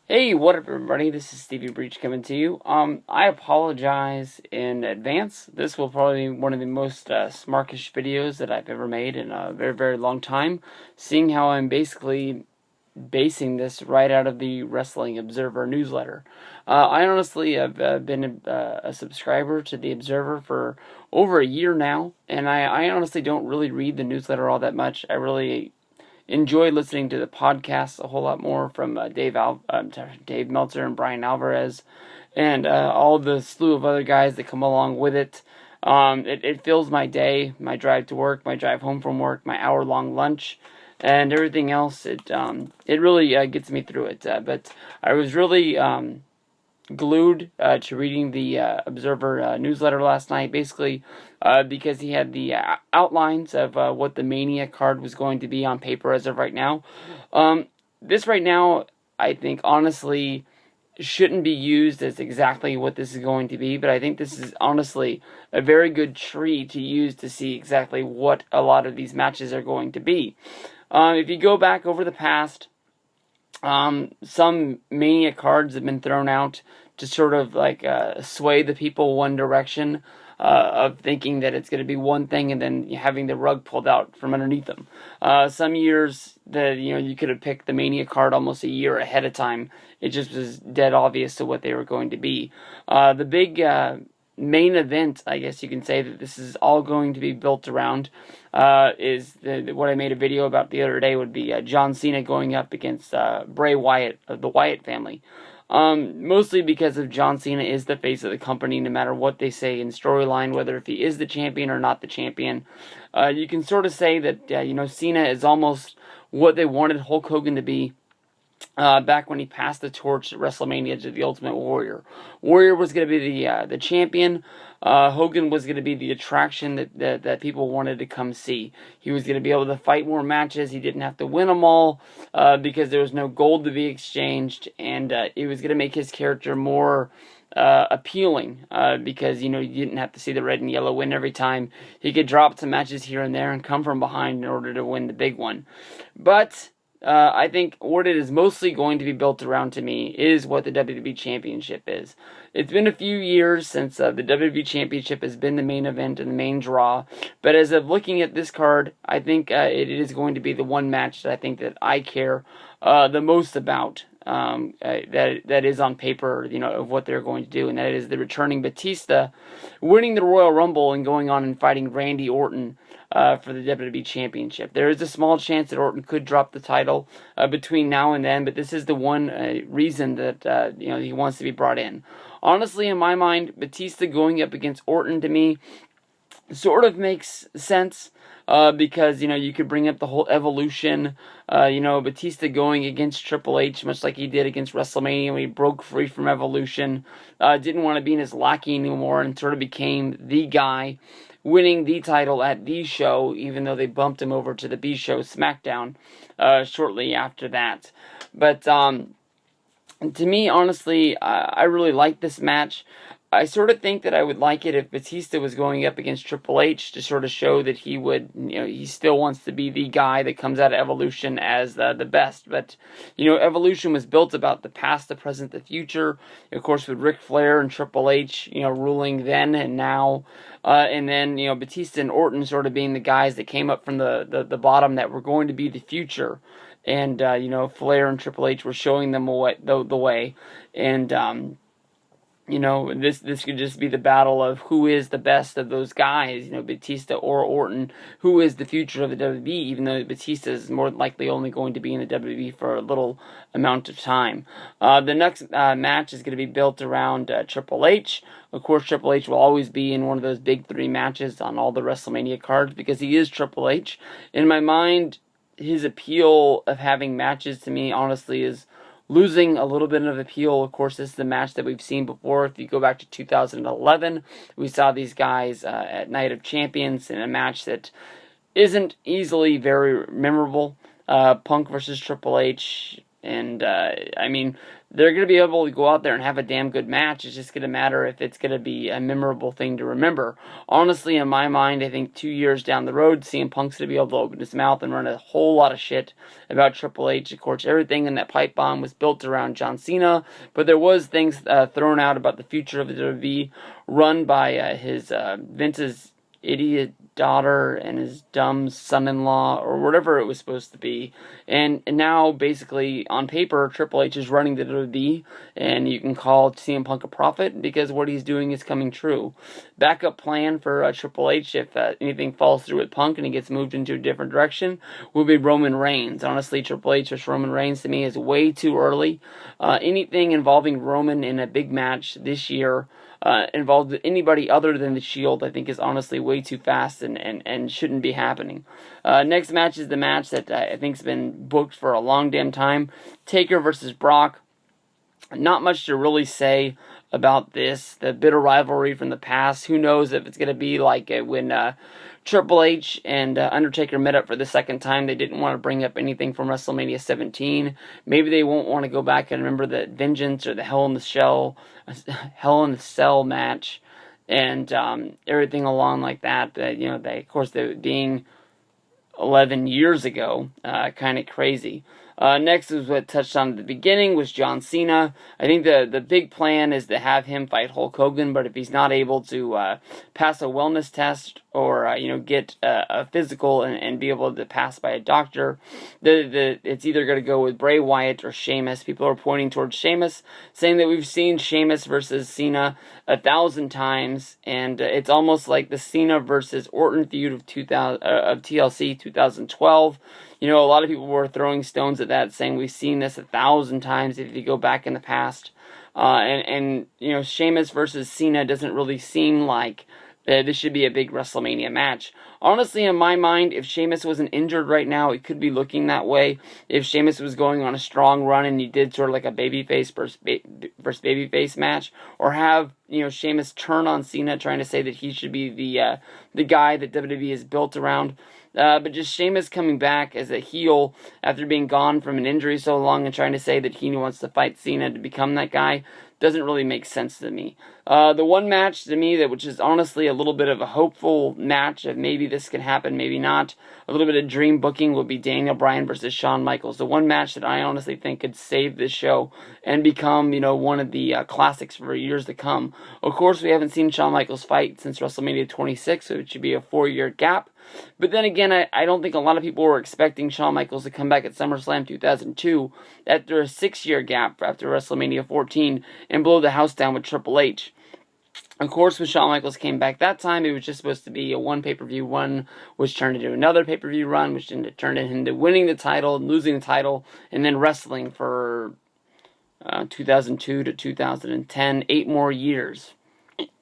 Hey, what up, everybody? This is Stevie Breach coming to you. I apologize in advance. This will probably be one of the most smarkish videos that I've ever made in a very, very long time, seeing how I'm basically basing this right out of the Wrestling Observer newsletter. I honestly have been a subscriber to the Observer for over a year now, and I honestly don't really read the newsletter all that much. I really enjoy listening to the podcast a whole lot more from Dave Meltzer and Brian Alvarez, and all the slew of other guys that come along with it. It fills my day, my drive to work, my drive home from work, my hour-long lunch, and everything else. It really gets me through it. But I was really glued to reading the Observer newsletter last night, basically because he had the outlines of what the Mania card was going to be on paper as of right now. This right now, I think, honestly, shouldn't be used as exactly what this is going to be, but I think this is honestly a very good tree to use to see exactly what a lot of these matches are going to be. If you go back over the past, some Mania cards have been thrown out to sort of like sway the people one direction, of thinking that it's going to be one thing and then having the rug pulled out from underneath them. Some years that you could have picked the Mania card almost a year ahead of time. It just was dead obvious to what they were going to be. The big main event, I guess you can say, that this is all going to be built around is what I made a video about the other day would be John Cena going up against Bray Wyatt of the Wyatt family. Mostly because of John Cena is the face of the company, no matter what they say in storyline, whether if he is the champion or not the champion. You can sort of say that, Cena is almost what they wanted Hulk Hogan to be. Back when he passed the torch at WrestleMania to the Ultimate Warrior. Warrior was going to be the champion. Hogan was going to be the attraction that people wanted to come see. He was going to be able to fight more matches. He didn't have to win them all because there was no gold to be exchanged, and it was going to make his character more appealing because you didn't have to see the red and yellow win every time. He could drop some matches here and there and come from behind in order to win the big one. But I think what it is mostly going to be built around to me is what the WWE Championship is. It's been a few years since the WWE Championship has been the main event and the main draw, but as of looking at this card, I think it is going to be the one match that I think that I care the most about. That is on paper, of what they're going to do, and that is the returning Batista, winning the Royal Rumble and going on and fighting Randy Orton for the WWE Championship. There is a small chance that Orton could drop the title between now and then, but this is the one reason that he wants to be brought in. Honestly, in my mind, Batista going up against Orton to me sort of makes sense. Because, you could bring up the whole evolution, Batista going against Triple H, much like he did against WrestleMania when he broke free from Evolution, didn't want to be in his lackey anymore and sort of became the guy, winning the title at the show, even though they bumped him over to the B show SmackDown shortly after that. But to me, honestly, I really like this match. I sort of think that I would like it if Batista was going up against Triple H to sort of show that he would, he still wants to be the guy that comes out of Evolution as the best. But, Evolution was built about the past, the present, the future. Of course, with Ric Flair and Triple H, ruling then and now. And then, Batista and Orton sort of being the guys that came up from the bottom that were going to be the future. And, Flair and Triple H were showing them the way. And, this could just be the battle of who is the best of those guys, Batista or Orton, who is the future of the WWE, even though Batista is more likely only going to be in the WWE for a little amount of time. The next match is going to be built around Triple H. Of course, Triple H will always be in one of those big three matches on all the WrestleMania cards because he is Triple H. In my mind, his appeal of having matches to me, honestly, is losing a little bit of appeal. Of course, this is the match that we've seen before. If you go back to 2011, we saw these guys at Night of Champions in a match that isn't easily very memorable. Punk versus Triple H And, I mean, they're going to be able to go out there and have a damn good match. It's just going to matter if it's going to be a memorable thing to remember. Honestly, in my mind, I think 2 years down the road, CM Punk's going to be able to open his mouth and run a whole lot of shit about Triple H. Of course, everything in that pipe bomb was built around John Cena, but there was things thrown out about the future of the WWE run by his Vince's idiot daughter and his dumb son-in-law, or whatever it was supposed to be. And now, basically, on paper, Triple H is running the WWE, and you can call CM Punk a prophet, because what he's doing is coming true. Backup plan for Triple H, if anything falls through with Punk and he gets moved into a different direction, will be Roman Reigns. Honestly, Triple H versus Roman Reigns, to me, is way too early. Anything involving Roman in a big match this year involved anybody other than the Shield, I think, is honestly way too fast and shouldn't be happening. Next match is the match that I think's been booked for a long damn time. Taker versus Brock. Not much to really say about this. The bitter rivalry from the past. Who knows if it's going to be like when Triple H and Undertaker met up for the second time. They didn't want to bring up anything from WrestleMania 17. Maybe they won't want to go back and remember the Vengeance or the Hell in the Cell match and everything along like that. Of course, being 11 years ago, kind of crazy. Next is what touched on at the beginning was John Cena. I think the big plan is to have him fight Hulk Hogan, but if he's not able to pass a wellness test or get a physical and be able to pass by a doctor, it's either going to go with Bray Wyatt or Sheamus. People are pointing towards Sheamus, saying that we've seen Sheamus versus Cena 1,000 times, and it's almost like the Cena versus Orton feud of TLC 2012. A lot of people were throwing stones at that, saying we've seen this 1,000 times if you go back in the past. And Sheamus versus Cena doesn't really seem like this should be a big WrestleMania match. Honestly, in my mind, if Sheamus wasn't injured right now, it could be looking that way. If Sheamus was going on a strong run and you did sort of like a babyface versus babyface match, or have Sheamus turn on Cena, trying to say that he should be the guy that WWE is built around. But just Sheamus coming back as a heel after being gone from an injury so long and trying to say that he wants to fight Cena to become that guy doesn't really make sense to me. The one match to me which is honestly a little bit of a hopeful match of maybe this can happen, maybe not, a little bit of dream booking would be Daniel Bryan versus Shawn Michaels. The one match that I honestly think could save this show and become, one of the classics for years to come. Of course, we haven't seen Shawn Michaels fight since WrestleMania 26, so it should be a 4-year gap. But then again, I don't think a lot of people were expecting Shawn Michaels to come back at SummerSlam 2002 after a 6-year gap after WrestleMania 14 and blow the house down with Triple H. Of course, when Shawn Michaels came back that time, it was just supposed to be a one pay-per-view run, which turned into another pay-per-view run, which turned into winning the title, losing the title, and then wrestling for 2002 to 2010, 8 more years.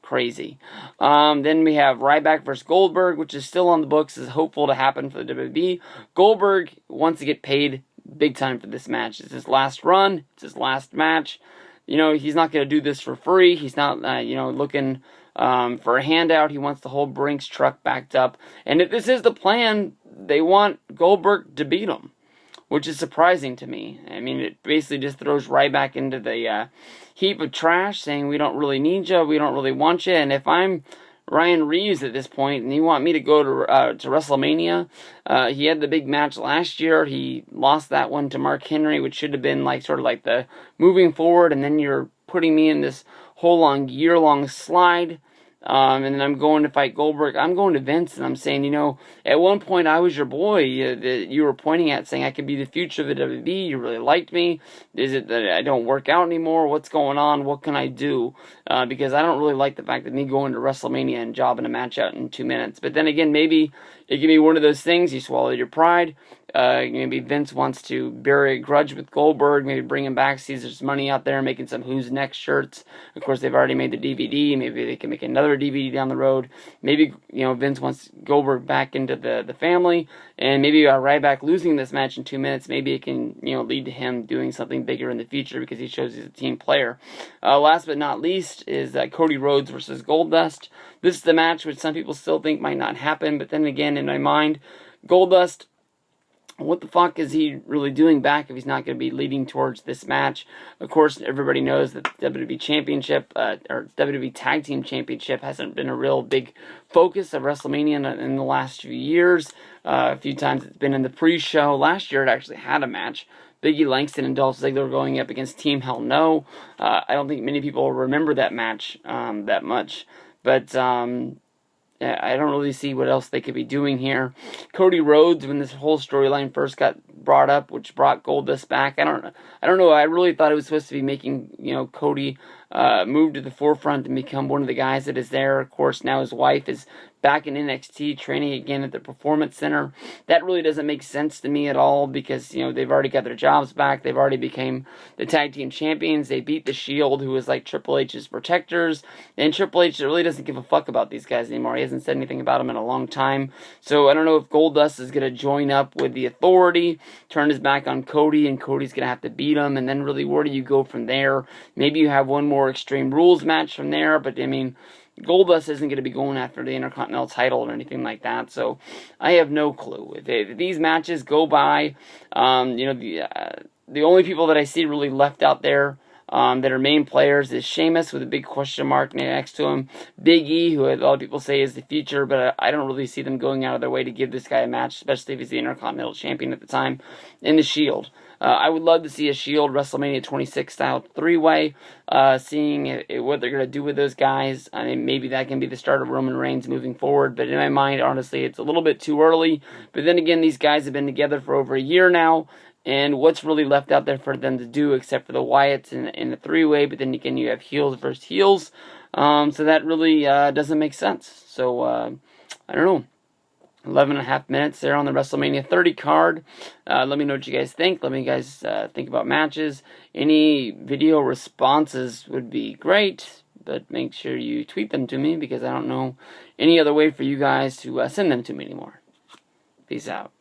Crazy. Then we have Ryback versus Goldberg, which is still on the books, is hopeful to happen for the WWE. Goldberg wants to get paid big time for this match. It's his last run. It's his last match. He's not going to do this for free. He's not, looking for a handout. He wants the whole Brinks truck backed up. And if this is the plan, they want Goldberg to beat him, which is surprising to me. I mean, it basically just throws Ryback into the heap of trash, saying we don't really need you, we don't really want you. And if I'm Ryan Reeves at this point, and you want me to go to WrestleMania, he had the big match last year. He lost that one to Mark Henry, which should have been sort of like the moving forward, and then you're putting me in this whole year-long slide. And then I'm going to fight Goldberg. I'm going to Vince, and I'm saying, at one point I was your boy that you were pointing at, saying I could be the future of the WWE. You really liked me. Is it that I don't work out anymore? What's going on? What can I do? Because I don't really like the fact that me going to WrestleMania and jobbing a match out in 2 minutes. But then again, maybe it can be one of those things. You swallowed your pride. Maybe Vince wants to bury a grudge with Goldberg, maybe bring him back, sees there's money out there, making some Who's Next shirts. Of course, they've already made the DVD. Maybe they can make another DVD down the road. Maybe, Vince wants Goldberg back into the family, and maybe Ryback losing this match in 2 minutes, maybe it can, lead to him doing something bigger in the future because he shows he's a team player. Last but not least is Cody Rhodes versus Goldust. This is the match which some people still think might not happen, but then again, in my mind, Goldust what the fuck is he really doing back if he's not going to be leading towards this match? Of course, everybody knows that the WWE Championship, or WWE Tag Team Championship, hasn't been a real big focus of WrestleMania in the last few years. A few times it's been in the pre-show. Last year it actually had a match. Biggie Langston and Dolph Ziggler going up against Team Hell No. I don't think many people remember that match that much. But I don't really see what else they could be doing here. Cody Rhodes, when this whole storyline first got brought up, which brought Goldust back, I don't know. I really thought it was supposed to be making Cody move to the forefront and become one of the guys that is there. Of course, now his wife is back in NXT training again at the Performance Center. That really doesn't make sense to me at all because, they've already got their jobs back. They've already became the tag team champions. They beat the Shield, who was like Triple H's protectors. And Triple H really doesn't give a fuck about these guys anymore. He hasn't said anything about them in a long time. So I don't know if Goldust is going to join up with the Authority, turn his back on Cody, and Cody's going to have to beat him. And then really, where do you go from there? Maybe you have one more Extreme Rules match from there, but I mean, Goldust isn't going to be going after the Intercontinental title or anything like that, so I have no clue. If these matches go by, the only people that I see really left out there that are main players is Sheamus with a big question mark next to him, Big E, who a lot of people say is the future, but I don't really see them going out of their way to give this guy a match, especially if he's the Intercontinental Champion at the time, in the Shield. I would love to see a Shield WrestleMania 26 style 3-way, seeing what they're going to do with those guys. I mean, maybe that can be the start of Roman Reigns moving forward, but in my mind, honestly, it's a little bit too early. But then again, these guys have been together for over a year now, and what's really left out there for them to do except for the Wyatts in the 3-way, but then again, you have heels versus heels, so that really doesn't make sense. So, I don't know. 11.5 minutes there on the WrestleMania 30 card. Let me know what you guys think. Let me guys think about matches. Any video responses would be great, but make sure you tweet them to me because I don't know any other way for you guys to send them to me anymore. Peace out.